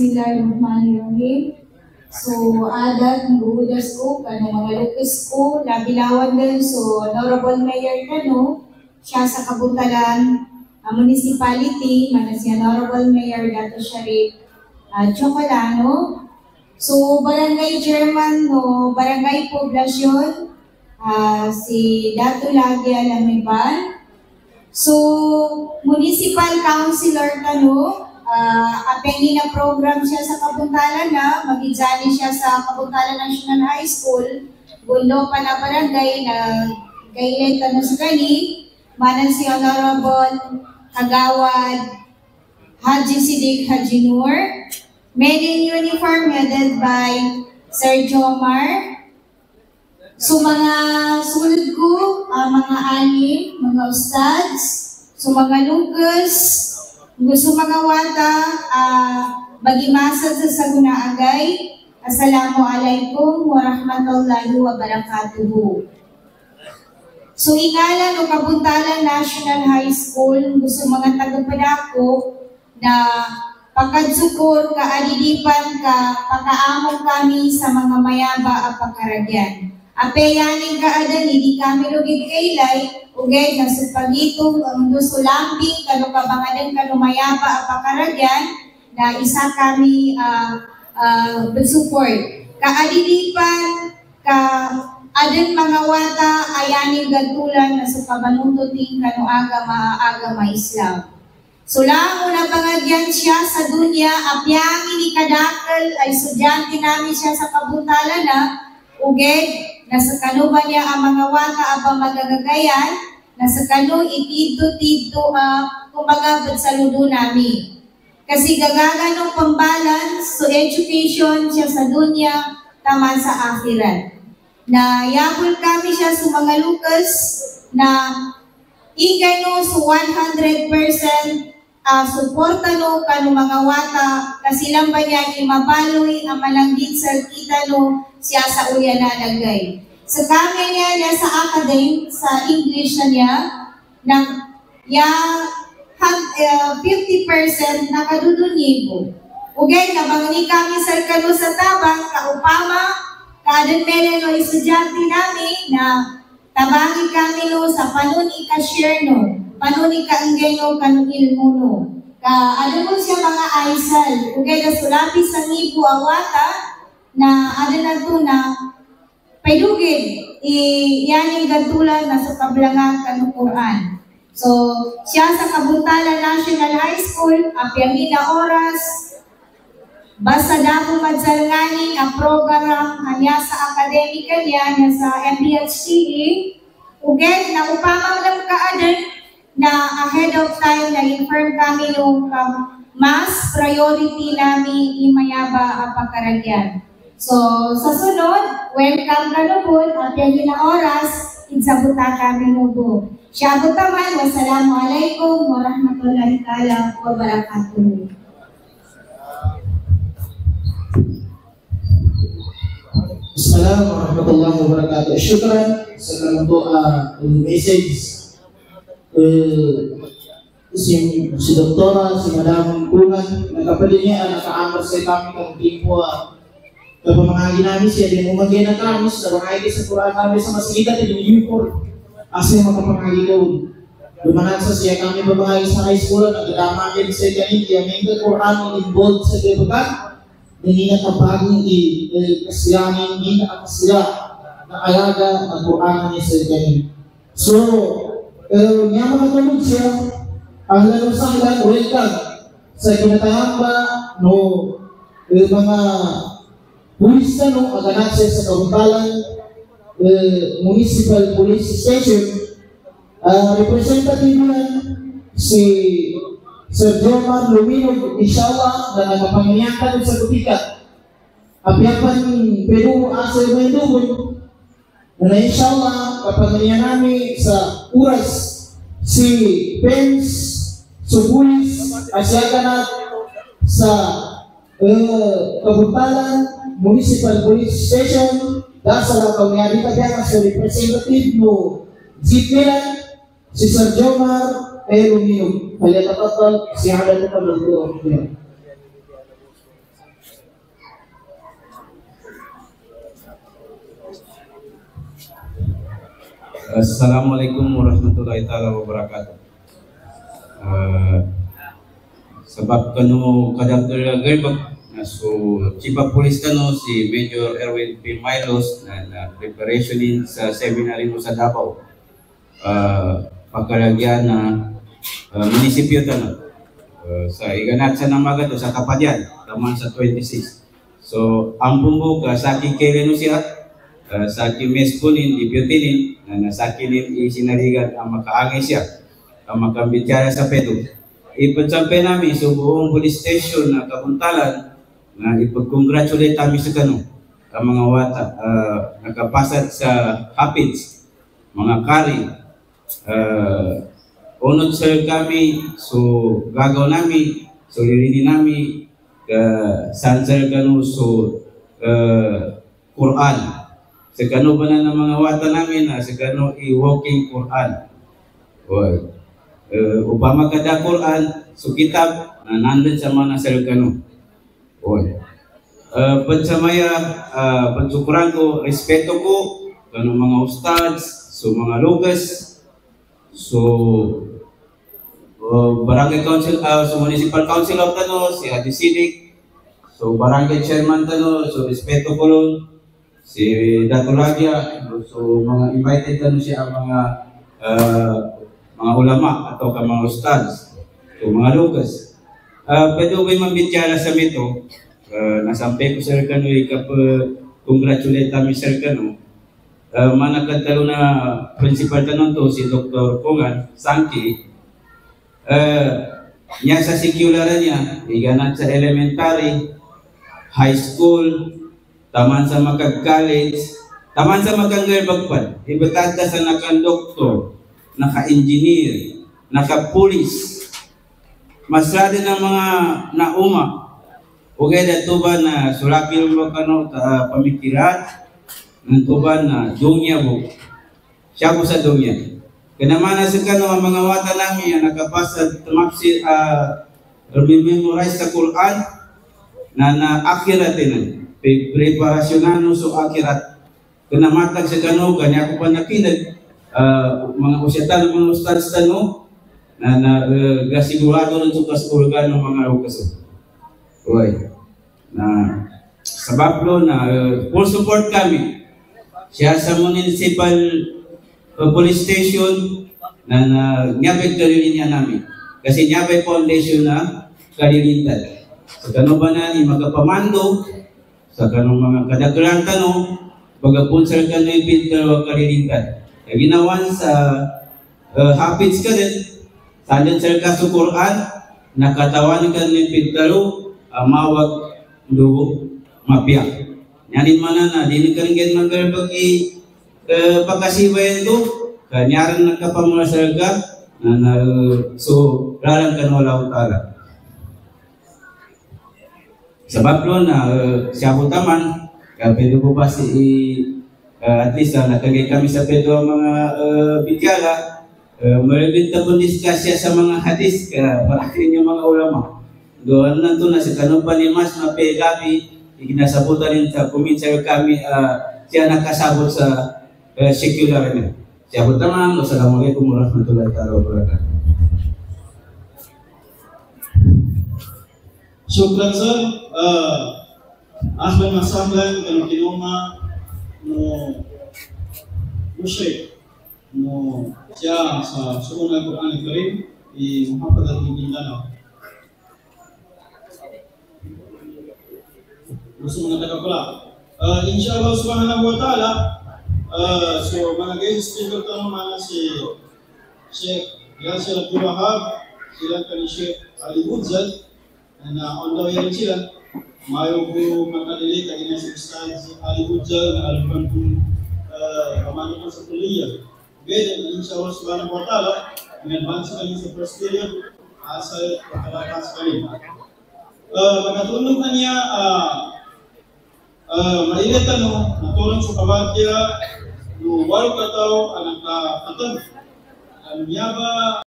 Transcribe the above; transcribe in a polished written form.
Bismillahirrahmanirrahim. So, adat, nguhudas ko, kanong mga lukis ko, labilawan din. So, Honorable Mayor Kano, siya sa Kabutalan Municipality, mana si Honorable Mayor Dato Sharif Chocolano. So, Barangay Chairman no Barangay Poblasyon, si Dato Lagi Alamiban. So, Municipal Councilor Kano, apengin na program siya sa Kabuntalan na, mag-examine siya sa Kabuntalan National High School, gundo pa na barangay na gailan tanong sa kani, manan si Honorable Kagawad Haji Sidik Haji Nur, made in uniform headed by Sir Jomar. So mga sulod ko, mga ani, mga ustads, so mga lugas, gusto mga wata, magimasad sa sagunaagay. Assalamualaikum warahmatullahi wabarakatuh. So ingala no Kabuntalan National High School, gusto mga tagapadako na pagkadsukor, kaalidipan ka, pagkaamong kami sa mga mayaba at pagkaragyan. Apeyanin ka adan, hindi kami lugid kailay, ugay na supagitong ang gusto lambing, kanukabangadan, kanumayaba at pagkaragyan, na isa kami support. Kaalidipan, adan mga wata, ayanin gantulan na sa pabanuntuting kanuaga maaga maislam. So lang una pangagyan siya sa dunya, apyangin ni kadakal ay estudyante namin siya sa Kabuntalan na uged, nasa kano ba niya ang mga wata abang magagagayan, nasa kano itito-tito kumagabot sa ludo namin. Kasi gagaga ng pambalance so education siya sa dunya, tama sa akhirat. Na yapon kami siya sa mga lukas na ingano sa 100% suporta no kanu mga wata kasi lang ba niya imabaloy ang malanggit sa kita no siya sa uya na lagay. Sa kami niya sa academic, sa English na niya, ng 50% nakadudunyibo. Ugay, nabangani kami sa kanu sa tabang, kaupama, kaadun mele no estudyante namin na tabangin kami no sa panon ika-share no. Paano ni kaanggeno kanong ilmo no? Ano mo siya mga aisal? Ugay na sulapi sa nipo awata na ano na ito na paidugid. Yan yung gantulan na sa kablangan kanong Quran. So, siya sa Kabuntalan National High School, apyangin na oras, basta dako madsalnganin ang program niya sa akademika niya sa MPHCE, ugay na upamang lang kaadan, na ahead of time na-inform kami nung mas priority namin imayaba ang pagkaragyan. So, sa sunod, welcome ka lubod at yan na oras, insabuta kami lubod. Siyabot naman, wassalamualaikum warahmatullahi wabarakatuh. Assalamualaikum warahmatullahi wabarakatuh. Syukran sa mga message. Si doktora, si Madam Kungan, nagkapalinya, nakaamar sa kami kang timpo. Kapamangagi namin siya, din umagyan na kami sa bangay sa Quran namin sa masikita, din uniform. Asa yung makapangagi ko. Dumanan sa siya kami babangay sa high school, nagdama din sa ganit, yamin ka Quran, involved sa kabagan, nangingat ang bagong kasiyanin, hindi na kasya, nakayaga ang Quran niya sa ganit. So, nga mga tulog siya, ahlan o sahlan, welcome sa kinatahamba no mga pulis na no, aganat siya sa Kabuntalan Municipal Police Station. Representative na si Sir Jomar Luminog, inshallah, na nagpapangyayakan sa Butikat. Apyapan Peru asa may dugon, na inshallah, kapag namin sa oras si Pence, Subulis, asyaganat sa Kabuntalan Municipal Police Station, dahil sa lakaw niya, di ka sa representative mo, Zitmilan, si Sir Jomar, Lumino. Kaya tatatag, si Hadan na paglalito. Assalamualaikum warahmatullahi taala wabarakatuh. Sebab kanu kadang-kadang so Chief of Police kanu si Major Erwin P. Milos na preparation sa seminar mo sa Davao. Pagkalagyan na munisipyo kanu sa iganat sa namaga to sa Kapadyan taman sa 26. So ang bumbuka sa aking kailan siya sa aking mespunin, deputinin na sa akin isinaligan ang makaangay siya ang makambitsara sa pedo. Ipagsampay namin sa buong police station na Kabuntalan na ipag-congratulate kami sa kanu ang mga wata nakapasat sa Hapids, mga kari. Unod sir kami, so gagaw namin, so lilinin namin saan sir kanu so Quran. Sa kanu ba na ng mga wata namin na sa kanu i-walking Quran. Upama kada Quran, so kitab na nandun sa mga sir kanu. Pagsamaya, pagsukuran ko, respeto ko kanong mga ustads, so mga lugas, so barangay council, so municipal council of Tano, si Hadi Sidik, so barangay chairman Tano, so respeto ko nun, si Dato Lagia, so mga invited Tano siya ang mga ulama atau ka mga ustads, so mga lugas. Pwede ko yung mambitsara sa mito, nasampay ko sir kanu, congratulate kami sir kanu. Managkatalo na principal tanong to si Dr. Kongan Sangki. Niya sa sikularan niya, iganat sa elementary, high school, taman sa makag-college, taman sa makang-gerbagpad, ibatata sa nakang-doktor, naka-engineer, naka-police, masrado ng mga nauma, o kaya dato ba na sulapil mo kano pamikiran, ng tuban na dunya mo, siya po sa dunya. Kanamana sa kano ang mga wata namin na nakapasa tumapsi, memorize sa Quran na akhirat din. Preparasyonan so akhirat. Kanamatag sa kano, kanya ko pa nakinag, mga usyatan, mga ustads tano, na gasigurado ng sukas organ ng mga lukaso. Na sa Bablo na full support kami. Siya sa municipal police station na Nyabay Kalilinya namin. Kasi Nyabay Foundation na Kalilitan. Sa kano ba na ni magapamando, sa kanong mga kadagran tanong, bagaponsar ka na ipintaro Kalilitan. Kaya ginawan sa Hafiz ka din, sandan sir ka sa Quran, nakatawan ka na ipintaro, mawag lubo, mapiyak. Nyanin mana na, di nagkaringgan magkarbag pagkasibayan to, kanyaran nagkapamula sa raga, so ralang ka wala utara. Sa Bablo na siya po taman, pwede po pa at least nakagay kami sa pedo ang mga bidyala, maribinta po diskasya sa mga hadis, parakin yung mga ulama. Doon na ito na sa kanong panimas na pegabi, iginasabutan rin sa kuminsa kami, siya nakasabot sa secular niya. Siya po tamang, wassalamualaikum warahmatullahi wabarakatuh. Syukran sir, ahlan masahlan kanu kinoma no musyrik no siya sa suong Al-Quran Al-Karim di Muhammad Al-Mindanao. Gusto mga taga-pala. Inshallah subhanahu wa ta'ala, so mga guys, speaker tanong mga si Sheikh Yasir Abdul Wahab, sila ka ni Sheikh Ali Budzal, na on the way rin sila. Mayo po magkadili, kagina si Ustaz Ali Budzal, na alipan kong pamano ko sa kuliya. Gaya, inshallah subhanahu wa ta'ala, in-advance kami sa first period, asa pagkalakas kami. Magkatulong na niya, mailit natulong sa kabadya no walo kataw ang nakatag ang miyaba